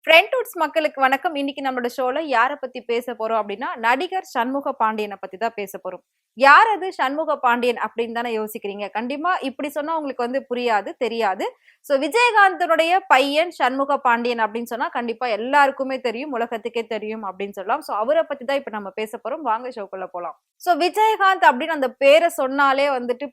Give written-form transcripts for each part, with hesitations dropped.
ஃப்ரெண்ட்வுட்ஸ் மக்களுக்கு வணக்கம். இன்னைக்கு நம்மளோட ஷோல யார பத்தி பேச போறோம் அப்படின்னா, நடிகர் சண்முக பாண்டியன பத்தி தான் பேச போறோம். யார் அது சண்முக பாண்டியன் அப்படின்னு தானே யோசிக்கிறீங்க. கண்டிப்பா இப்படி சொன்னா உங்களுக்கு புரியாது, தெரியாது. விஜயகாந்தனுடைய பையன் சண்முக பாண்டியன் அப்படின்னு சொன்னா கண்டிப்பா எல்லாருக்குமே தெரியும், உலகத்துக்கே தெரியும் அப்படின்னு சொல்லலாம். அவர பத்தி தான் இப்ப நம்ம பேச போறோம். வாங்க ஷோக்குள்ள போலாம். விஜயகாந்த் அப்படின்னு அந்த பேரை சொன்னாலே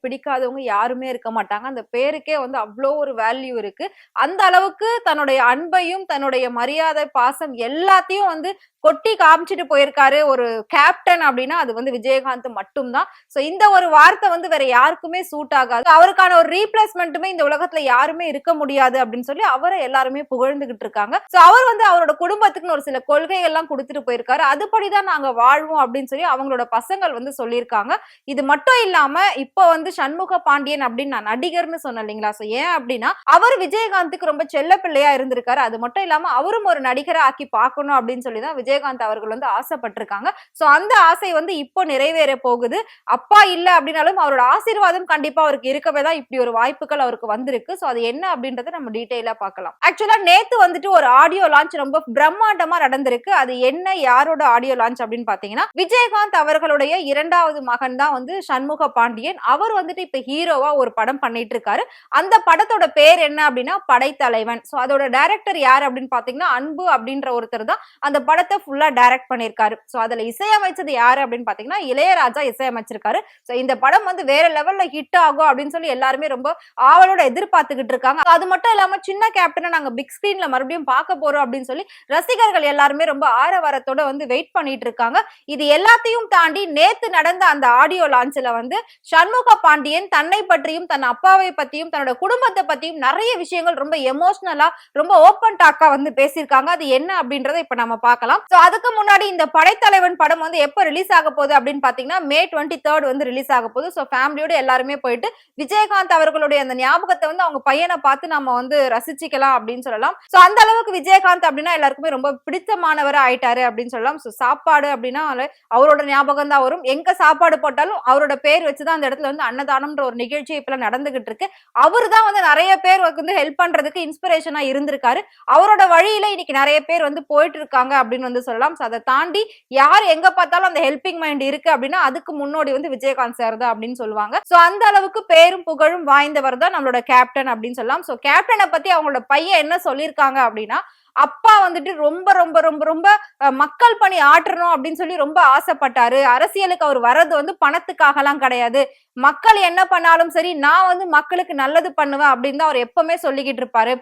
பிடிக்காதவங்க யாருமே இருக்க மாட்டாங்க. அந்த பேருக்கே அவ்வளோ ஒரு வேல்யூ இருக்கு. அந்த அளவுக்கு தன்னுடைய அன்பையும் தன்னுடைய மரியாதை பாசம் எல்லாத்தையும் கொட்டி காமிச்சிட்டு போயிருக்காரு ஒரு கேப்டன் அப்படின்னா அது விஜயகாந்த் மட்டும்தான். இந்த ஒரு வார்த்தை வேற யாருக்குமே சூட் ஆகாது. அவருக்கான ஒரு ரீப்ளேஸ்மெண்ட்டுமே இந்த உலகத்துல யாருமே இருக்க முடியாது அப்படின்னு சொல்லி அவரை எல்லாருமே புகழ்ந்துகிட்டு இருக்காங்க. அவர் அவரோட குடும்பத்துக்குன்னு ஒரு சில கொள்கைகள் எல்லாம் கொடுத்துட்டு போயிருக்காரு. அதுபடிதான் நாங்க வாழ்வோம் அப்படின்னு சொல்லி அவங்களோட பசங்கள் சொல்லியிருக்காங்க. இது மட்டும் இல்லாம இப்ப சண்முக பாண்டியன் அப்படின்னு நான் நடிகர்னு சொன்னேன் இல்லைங்களா. ஏன் அப்படின்னா அவர் விஜயகாந்துக்கு ரொம்ப செல்ல பிள்ளையா இருந்திருக்காரு. அது மட்டும் இல்லாம அவரும் ஒரு நடிகரை ஆக்கி பார்க்கணும் அப்படின்னு சொல்லிதான் விஜயகாந்த் அவர்கள் ஆசைப்பட்டிருக்காங்க. அந்த ஆசை இப்போ நிறைவேற போகுது. அப்பா இல்ல அப்படின்னாலும் அவரோட ஆசீர்வாதம் கண்டிப்பா அவருக்கு இருக்கவே தான் இப்படி ஒரு வாய்ப்புகள் அவருக்கு வந்திருக்கு. அது என்ன அப்படின்றத நம்ம டீடைலா பார்க்கலாம். ஆக்சுவலா நேத்து ஒரு ஆடியோ லான்ச் ரொம்ப பிரம்மாண்டமா நடந்திருக்கு. அது என்ன யாரோட ஆடியோ லான்ச் அப்படின்னு பாத்தீங்கன்னா விஜயகாந்த் அவர்களுடைய இரண்டாவது மகன் தான் சண்முக பாண்டியன். அவர் இப்ப ஹீரோவா ஒரு படம் பண்ணிட்டு இருக்காரு. அந்த படத்தோட பேர் என்ன அப்படின்னா படைத்தலைவன். அதோட டைரக்டர் யார் அப்படின்னு பாத்தீங்கன்னா அன்பு அப்படின்ற ஒருத்தர் தான் அந்த படத்தை ஃபுல்லா டைரக்ட் பண்ணிருக்காரு. அதுல இசையமைச்சது யாரு அப்படின்னு பாத்தீங்கன்னா இளையராஜா இசையமைச்சிருக்காரு. இந்த படம் வேற லெவல்ல ஹிட் ஆகும் அப்படின்னு சொல்லி எல்லாருமே ரொம்ப ஆவலோட எதிர்பார்த்துக்கிட்டு இருக்காங்க. அது மட்டும் இல்லாம சின்ன கேப்டனை நாங்க பிக் ஸ்கிரீன்ல மறுபடியும் பார்க்க போறோம் அப்படின்னு சொல்லி ரசிகர்கள் எல்லாருமே ரொம்ப ஆரவாரத்தோட வெயிட் பண்ணிட்டு இருக்காங்க. இது எல்லாத்தையும் தாண்டி நேத்து நடந்த அந்த ஆடியோ லான்ச்ல சண்முக பாண்டியன் தன்னை பற்றியும் தன் அப்பாவை பத்தியும் தன்னோட குடும்பத்தை பத்தியும் நிறைய விஷயங்கள் ரொம்ப எமோஷனலா ரொம்ப ஓப்பன் டாக்கா பேசியிருக்காங்க. அது என்ன அப்படின்றத இப்ப நம்ம பார்க்கலாம். அதுக்கு முன்னாடி இந்த படைத்தலைவன் படம் எப்ப ரிலீஸ் ஆக போகுது அப்படின்னு பாத்தீங்கன்னா May 23 ரிலீஸ் ஆக போகுது. ஃபேமிலியோட எல்லாருமே போயிட்டு விஜயகாந்த் அவர்களுடைய அந்த ஞாபகத்தை அவங்க பையனை பார்த்து நம்ம ரசிச்சுக்கலாம் அப்படின்னு சொல்லலாம். அந்த அளவுக்கு விஜயகாந்த் அப்படின்னா எல்லாருக்குமே ரொம்ப பிடித்தமானவரா ஆயிட்டாரு அப்படின்னு சொல்லலாம். சாப்பாடு அப்படின்னா அவரோட ஞாபகம் தான் வரும். எங்க சாப்பாடு போட்டாலும் அவரோட பேர் வச்சுதான் அந்த இடத்துல அன்னதானம்ன்ற ஒரு நிகழ்ச்சி இப்ப நடந்துகிட்டு இருக்கு. அவரு தான் நிறைய பேர் ஹெல்ப் பண்றதுக்கு இன்ஸ்பிரேஷனா இருந்திருக்காரு. அவரோட வழியில இன்னைக்கு நிறைய பேர் போயிட்டு இருக்காங்க அப்படின்னு சொல்லலாம். அதை தாண்டி யார் எங்க பார்த்தாலும் அந்த ஹெல்பிங் மைண்ட் இருக்கு அப்படின்னா அதுக்கு முன்னோடி விஜயகாந்த் சார் தான் அப்படின்னு சொல்லுவாங்க. அந்த அளவுக்கு பேரும் புகழும் வாய்ந்தவர் தான் நம்மளோட கேப்டன் அப்படின்னு சொல்லலாம். கேப்டனை பத்தி அவங்களோட பையன் என்ன சொல்லியிருக்காங்க அப்படின்னா அப்பா ரொம்ப ரொம்ப ரொம்ப ரொம்ப மக்கள் பணி ஆற்றணும் அப்படின்னு சொல்லி ரொம்ப ஆசைப்பட்டாரு. அரசியலுக்கு அவர் வர்றது பணத்துக்காக எல்லாம் கிடையாது. மக்கள் என்ன பண்ணாலும் சரி நான் மக்களுக்கு நல்லது பண்ணுவேன் அப்படின்னு தான் அவர் எப்பவுமே சொல்லிக்கிட்டு இருப்பாரு.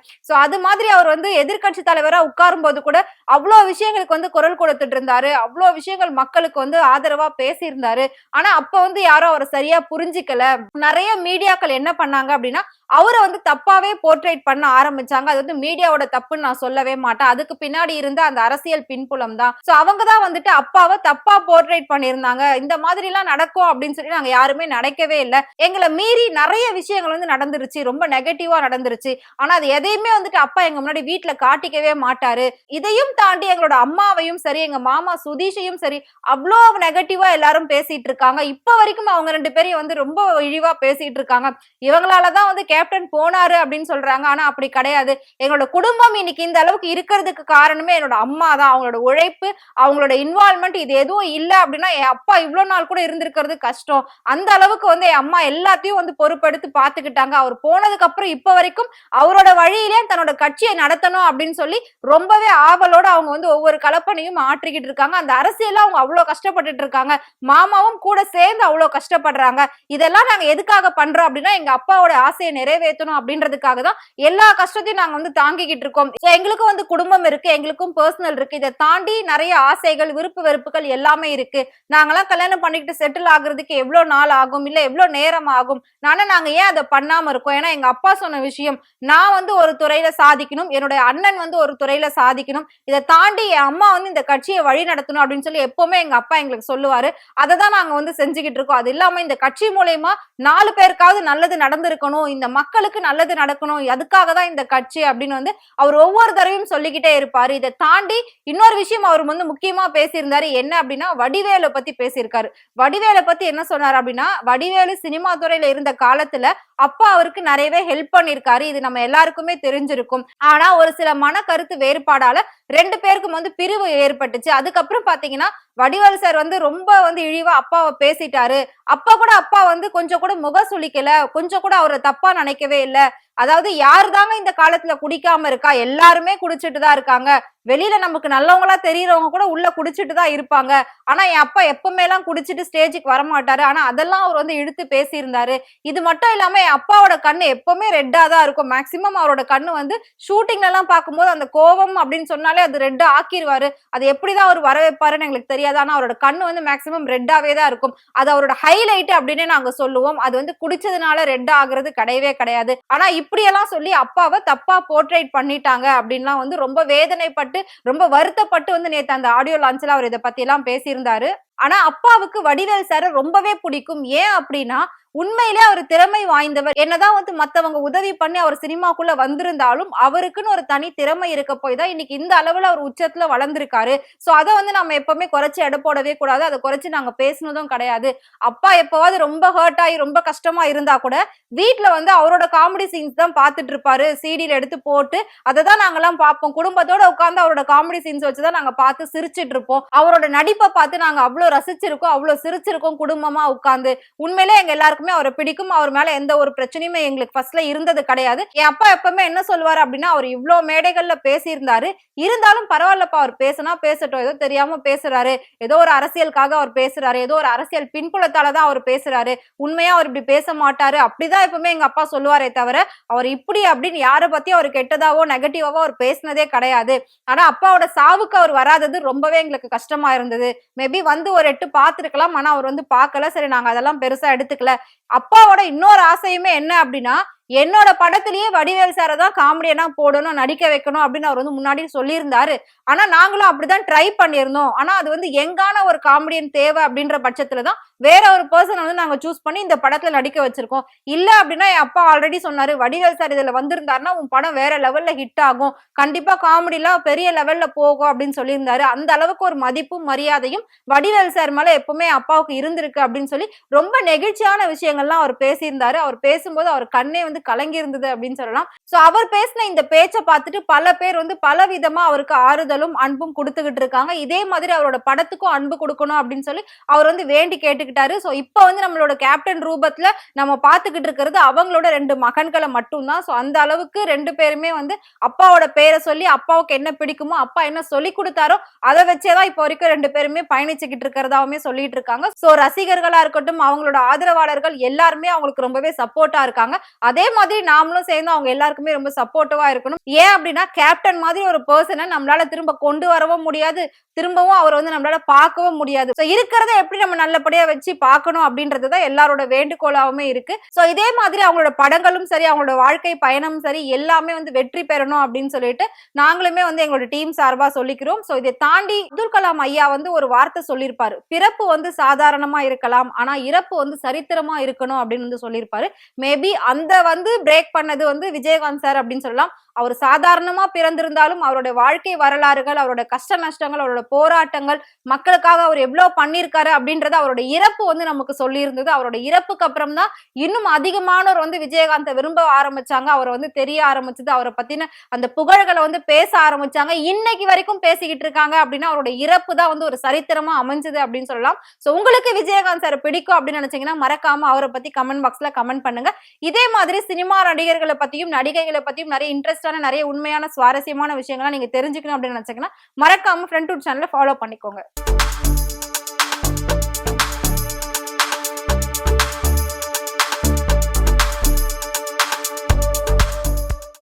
அது மாதிரி அவர் எதிர்கட்சி தலைவரா உட்காரும் போது கூட அவ்வளவு விஷயங்களுக்கு குரல் கொடுத்துட்டு இருந்தாரு. அவ்வளவு விஷயங்கள் மக்களுக்கு ஆதரவா பேசியிருந்தாரு. ஆனா அப்ப யாரும் அவரை சரியா புரிஞ்சிக்கல. நிறைய மீடியாக்கள் என்ன பண்ணாங்க அப்படின்னா அவரை தப்பாவே போர்ட்ரேட் பண்ண ஆரம்பிச்சாங்க. அது மீடியாவோட தப்புன்னு நான் சொல்லவே மாட்டேன். அதுக்கு பின்னாடி இருந்த அந்த அரசியல் பின்புலம் தான். அவங்கதான் அப்பாவை தப்பா போர்ட்ரேட் பண்ணியிருந்தாங்க. இந்த மாதிரி எல்லாம் நடக்கும் அப்படின்னு சொல்லி நாங்க யாருமே நினைக்கவே இல்லை. எங்களை மீறி நிறைய விஷயங்கள் நடந்துருச்சு. ரொம்ப நெகட்டிவா நடந்துருச்சு. ஆனா அது எதையுமே அப்பா எங்க முன்னாடி வீட்டுல காட்டிக்கவே மாட்டாரு. இதையும் தாண்டி எங்களோட அம்மாவையும் சரி எங்க மாமா சுதீஷையும் சரி அவ்வளவு நெகட்டிவா எல்லாரும் பேசிட்டு இருக்காங்க. இப்ப வரைக்கும் அவங்க ரெண்டு பேரையும் ரொம்ப இழிவா பேசிட்டு இருக்காங்க. இவங்களாலதான் கேப்டன் போனாரு அப்படின்னு சொல்றாங்க. ஆனா அப்படி கிடையாது. எங்களோட குடும்பம் இன்னைக்கு இந்த அளவுக்கு இருக்கிறதுக்கு காரணமே என்னோட அம்மா தான். அவங்களோட உழைப்பு அவங்களோட இன்வால்மெண்ட் இது எதுவும் இல்ல அப்படின்னா என் அப்பா இவ்வளவு நாள் கூட இருந்திருக்கிறது கஷ்டம். அந்த அளவுக்கு என் அம்மா எல்லாத்தையும் பொறுப்பெடுத்து பாத்துக்கிட்டாங்க. அவர் போனதுக்கு அப்புறம் இப்ப வரைக்கும் அவரோட வழியிலே தன்னோட கட்சியை நடத்தணும் அப்படின்னு சொல்லி ரொம்பவே ஆவலோட அவங்க ஒவ்வொரு கலப்பனையும் ஆற்றிக்கிட்டு இருக்காங்க. அந்த அரசியல அவங்க அவ்வளவு கஷ்டப்பட்டுட்டு இருக்காங்க. மாமாவும் கூட சேர்ந்து அவ்வளவு கஷ்டப்படுறாங்க. இதெல்லாம் நாங்க எதுக்காக பண்றோம் அப்படின்னா எங்க அப்பாவோட ஆசையை நிறைவேற்றணும் அப்படின்றதுக்காக தான் எல்லா கஷ்டத்தையும் நாங்க தாங்கிக்கிட்டு இருக்கோம். எங்களுக்கும் குடும்பம் இருக்கு, எங்களுக்கும் பர்சனல் இருக்கு. இதை தாண்டி நிறைய ஆசைகள் விருப்பு வெறுப்புகள் எல்லாமே இருக்கு. நாங்கெல்லாம் கல்யாணம் பண்ணிக்கிட்டு செட்டில் ஆகுறதுக்கு எவ்வளவு நாள் ஆகும், இல்ல எவ்வளவு நேரம் ஆகும். நாங்க ஏன் அதை பண்ணாம இருக்கோம்? ஏன்னா எங்க அப்பா சொன்ன விஷயம் நான் ஒரு துறையில சாதிக்கணும், என்னுடைய அண்ணன் ஒரு துறையில சாதிக்கணும். இதை தாண்டி என் அம்மா இந்த கட்சியை வழி நடத்தணும் அப்படின்னு சொல்லி எப்பவுமே எங்க அப்பா எங்களுக்கு சொல்லுவாரு. அதை தான் நாங்க செஞ்சுக்கிட்டு இருக்கோம். அது இல்லாம இந்த கட்சி மூலயமா 4 பேருக்காவது நல்லது நடந்திருக்கணும், இந்த மக்களுக்கு நல்லது நடக்கணும், அதுக்காக தான் இந்த கட்சி அப்படின்னு அவர் ஒவ்வொரு தடவையும் மட்டும் சொல்லிக்கிட்டே இருப்பாரு. இதை தாண்டி இன்னொரு விஷயம் அவர் வந்து முக்கியமா பேசியிருந்தாரு. என்ன அப்படின்னா வடிவேலை பத்தி பேசியிருக்காரு. வடிவேலை பத்தி என்ன சொன்னாரு அப்படின்னா, வடிவேலு சினிமா துறையில இருந்த காலத்துல அப்பா அவருக்கு நிறையவே ஹெல்ப் பண்ணிருக்காரு. இது நம்ம எல்லாருக்குமே தெரிஞ்சிருக்கும். ஆனா ஒரு சில மன கருத்து வேறுபாடால 2 பேருக்கும் வந்து பிரிவு ஏற்பட்டுச்சு. அதுக்கப்புறம் பாத்தீங்கன்னா வடிவேலு சார் வந்து ரொம்ப வந்து இழிவா அப்பாவை பேசிட்டாரு. அப்பா வந்து கொஞ்சம் கூட முக சுளிக்கல, கொஞ்சம் கூட அவரை தப்பா நினைக்கவே இல்ல. அதாவது யாரு தாங்க இந்த காலத்துல குடிக்காம இருக்கா? எல்லாருமே குடிச்சிட்டு தான் இருக்காங்க. வெளியில நமக்கு நல்லவங்களா தெரியறவங்க கூட உள்ள குடிச்சிட்டு தான் இருப்பாங்க. ஆனா என் அப்பா எப்பவுமே எல்லாம் குடிச்சிட்டு ஸ்டேஜுக்கு வரமாட்டாரு. ஆனா அதெல்லாம் அவர் வந்து இழுத்து பேசியிருந்தாரு. இது மட்டும் இல்லாம என் அப்பாவோட கண்ணு எப்பவுமே ரெட்டா தான் இருக்கும். மேக்சிமம் அவரோட கண்ணு வந்து ஷூட்டிங்ல எல்லாம் பார்க்கும்போது அந்த கோவம் அப்படின்னு சொன்னாலே அது ரெட்டா ஆக்கிருவாரு. அது எப்படிதான் அவர் வர வைப்பாருன்னு எங்களுக்கு தெரியாது. ஆனா அவரோட கண்ணு வந்து மேக்சிமம் ரெட்டாவே தான் இருக்கும். அது அவரோட ஹைலைட் அப்படின்னு நாங்க சொல்லுவோம். அது வந்து குடிச்சதுனால ரெட் ஆகுறது கிடையவே கிடையாது. ஆனா இப்படியெல்லாம் சொல்லி அப்பாவை தப்பா போர்ட்ரேட் பண்ணிட்டாங்க அப்படின்லாம் வந்து ரொம்ப வேதனைப்பட்டு ரொம்ப வருத்தப்பட்டு வந்து நேத்து அந்த ஆடியோ லான்ச்ல அவர் இதை பத்தி எல்லாம் பேசியிருந்தாரு. ஆனா அப்பாவுக்கு வடிவேல் சார் ரொம்பவே பிடிக்கும். ஏன் அப்படின்னா உண்மையிலே அவர் திறமை வாய்ந்தவர். என்னதான் வந்து மத்தவங்க உதவி பண்ணி அவர் சினிமாக்குள்ள வந்திருந்தாலும் அவருக்குன்னு ஒரு தனி திறமை இருக்க போய் தான் இன்னைக்கு இந்த அளவுல அவர் உச்சத்துல வளர்ந்திருக்காரு. சோ அதை வந்து நம்ம எப்பவுமே குறைச்சு எடை போடவே கூடாது. அதை குறைச்சு நாங்க பேசினதும் கிடையாது. அப்பா எப்பவாவது ரொம்ப ஹர்ட் ஆகி ரொம்ப கஷ்டமா இருந்தா கூட வீட்டுல வந்து அவரோட காமெடி சீன்ஸ் தான் பாத்துட்டு இருப்பாரு. சிடில எடுத்து போட்டு அதை தான் நாங்கெல்லாம் பார்ப்போம். குடும்பத்தோட உட்கார்ந்து அவரோட காமெடி சீன்ஸ் வச்சுதான் நாங்க பார்த்து சிரிச்சிட்டு இருப்போம். அவரோட நடிப்பை பார்த்து நாங்க அவ்வளவு ரசிச்சிருக்கோம், அவ்வளவு சிரிச்சிருக்கோம் குடும்பமா உட்கார்ந்து. உண்மையிலே எங்க எல்லாருக்குமே அவரை பிடிக்கும். அவர் மேல எந்த ஒரு பிரச்சனையுமே எங்களுக்கு ஃபர்ஸ்ட்ல இருந்தது கிடையாது. என் அப்பா எப்பவுமே என்ன சொல்லுவாரு அப்படின்னா, அவர் இவ்வளவு மேடைகள்ல பேசியிருந்தாரு, இருந்தாலும் பரவாயில்லப்பா அவர் பேசினா பேசட்டும், ஏதோ தெரியாம பேசுறாரு, ஏதோ ஒரு அரசியலுக்காக அவர் பேசுறாரு, ஏதோ ஒரு அரசியல் பின்புலத்தாலதான் அவர் பேசுறாரு, உண்மையா அவர் இப்படி பேச மாட்டாரு அப்படிதான் எப்பவுமே எங்க அப்பா சொல்லுவாரே தவிர அவர் இப்படி அப்படின்னு யாரை பத்தி அவர் கெட்டதாவோ நெகட்டிவாவோ அவர் பேசினதே கிடையாது. ஆனா அப்பாவோட சாவுக்கு அவர் வராதது ரொம்பவே எங்களுக்கு கஷ்டமா இருந்தது. மேபி வந்து ஒரு 8 பார்த்திருக்கலாம். ஆனா அவர் வந்து பார்க்கல. சரி நாங்க அதெல்லாம் பெருசா எடுத்துக்கல. அப்பாவோட இன்னொரு ஆசையுமே என்ன அப்படின்னா, என்னோட படத்திலேயே வடிவேல் சாரை தான் காமெடியனா போடணும், நடிக்க வைக்கணும் அப்படின்னு அவர் வந்து முன்னாடி சொல்லியிருந்தாரு. ஆனா நாங்களும் அப்படிதான் ட்ரை பண்ணியிருந்தோம். ஆனா அது வந்து எங்கான ஒரு காமெடியன் தேவை அப்படின்ற பட்சத்துலதான் வேற ஒரு பர்சன் வந்து நாங்க சூஸ் பண்ணி இந்த படத்துல நடிக்க வச்சிருக்கோம். இல்ல அப்படின்னா என் அப்பா ஆல்ரெடி சொன்னாரு, வடிவேல் சார் இதுல வந்திருந்தாருன்னா உன் படம் வேற லெவல்ல ஹிட் ஆகும், கண்டிப்பா காமெடி எல்லாம் பெரிய லெவல்ல போகும் அப்படின்னு சொல்லியிருந்தாரு. அந்த அளவுக்கு ஒரு மதிப்பும் மரியாதையும் வடிவேல் சார் மேல எப்பவுமே அப்பாவுக்கு இருந்திருக்கு அப்படின்னு சொல்லி ரொம்ப நெகிழ்ச்சியான விஷயங்கள்லாம் அவர் பேசியிருந்தாரு. அவர் பேசும்போது அவர் கண்ணே வந்து கலங்கி இருந்தது அப்படின்னு சொல்லலாம். சோ அவர் பேசின இந்த பேச்சை பார்த்துட்டு பல பேர் வந்து பல விதமா அவருக்கு ஆறுதலும் அன்பும் கொடுத்துக்கிட்டு இருக்காங்க. இதே மாதிரி அவரோட படத்துக்கும் அன்பு கொடுக்கணும் அப்படின்னு சொல்லி அவர் வந்து வேண்டி கேட்டுக்கிட்டாரு. சோ இப்ப வந்து நம்மளோட கேப்டன் ரூபத்துல நம்ம பாத்துக்கிட்டு இருக்கிறது அவங்களோட 2 மகன்களை மட்டும்தான். சோ அந்த அளவுக்கு 2 பேருமே வந்து அப்பாவோட பேரை சொல்லி அப்பாவுக்கு என்ன பிடிக்குமோ அப்பா என்ன சொல்லி கொடுத்தாரோ அதை வச்சேதான் இப்ப வரைக்கும் 2 பேருமே பயணிச்சுக்கிட்டு இருக்கிறதாவுமே சொல்லிட்டு இருக்காங்க. சோ ரசிகர்களா இருக்கட்டும், அவங்களோட ஆதரவாளர்கள் எல்லாருமே அவங்களுக்கு ரொம்பவே சப்போர்ட்டா இருக்காங்க. அதே மாதிரி நாமளும் சேர்ந்து அவங்க எல்லாருக்குமே ரொம்ப சப்போர்ட்டிவா இருக்கணும். ஏன் அப்படின்னா கேப்டன் மாதிரி ஒரு பர்சனை நம்மளால திரும்ப கொண்டு வரவும் முடியாது, திரும்பவும் அவர் வந்து நம்மளால பார்க்கவும் முடியாது. இருக்கிறத எப்படி நம்ம நல்லபடியா வச்சு பார்க்கணும் அப்படின்றதுதான் எல்லாரோட வேண்டுகோளாவுமே இருக்கு. சோ இதே மாதிரி அவங்களோட படங்களும் சரி, அவங்களோட வாழ்க்கை பயணமும் சரி எல்லாமே வந்து வெற்றி பெறணும் அப்படின்னு சொல்லிட்டு நாங்களுமே வந்து எங்களோட டீம் சார்பா சொல்லிக்கிறோம். சோ இதை தாண்டி அப்துல் கலாம் ஐயா வந்து ஒரு வார்த்தை சொல்லியிருப்பாரு, பிறப்பு வந்து சாதாரணமா இருக்கலாம், ஆனா இறப்பு வந்து சரித்திரமா இருக்கணும் அப்படின்னு வந்து சொல்லியிருப்பாரு. மேபி அந்த வந்து பிரேக் பண்ணது வந்து விஜயகாந்த் சார் அப்படின்னு சொல்லலாம். அவர் சாதாரணமா பிறந்திருந்தாலும் அவரோட வாழ்க்கை வரலாறுகள், அவரோட கஷ்ட நஷ்டங்கள், அவரோட போராட்டங்கள், மக்களுக்காக அவர் எவ்வளவு பண்ணியிருக்காரு அப்படின்றத அவரோட இறப்பு வந்து நமக்கு சொல்லி இருந்தது. அவரோட இறப்புக்கு அப்புறம் தான் இன்னும் அதிகமானோர் வந்து விஜயகாந்தை விரும்ப ஆரம்பிச்சாங்க, அவரை வந்து தெரிய ஆரம்பிச்சது, அவரை பத்தின அந்த புகழ்களை வந்து பேச ஆரம்பிச்சாங்க. இன்னைக்கு வரைக்கும் பேசிக்கிட்டு இருக்காங்க அப்படின்னா அவரோட இறப்பு தான் வந்து ஒரு சரித்திரமா அமைஞ்சது அப்படின்னு சொல்லலாம். சோ உங்களுக்கு விஜயகாந்த் சார் பிடிக்கும் அப்படின்னு நினைச்சீங்கன்னா மறக்காம அவரை பத்தி கமெண்ட் பாக்ஸ்ல கமெண்ட் பண்ணுங்க. இதே மாதிரி சினிமா நடிகர்களை பத்தியும் நடிகைகளை பத்தியும் நிறைய இன்ட்ரெஸ்டான நிறைய உண்மையான சுவாரஸ்யமான விஷயங்களை நீங்க தெரிஞ்சுக்கணும் அப்படின்னு நினைச்சீங்கன்னா மறக்காம ஃப்ரெண்ட் டூட் சேனலை ஃபாலோ பண்ணிக்கோங்க.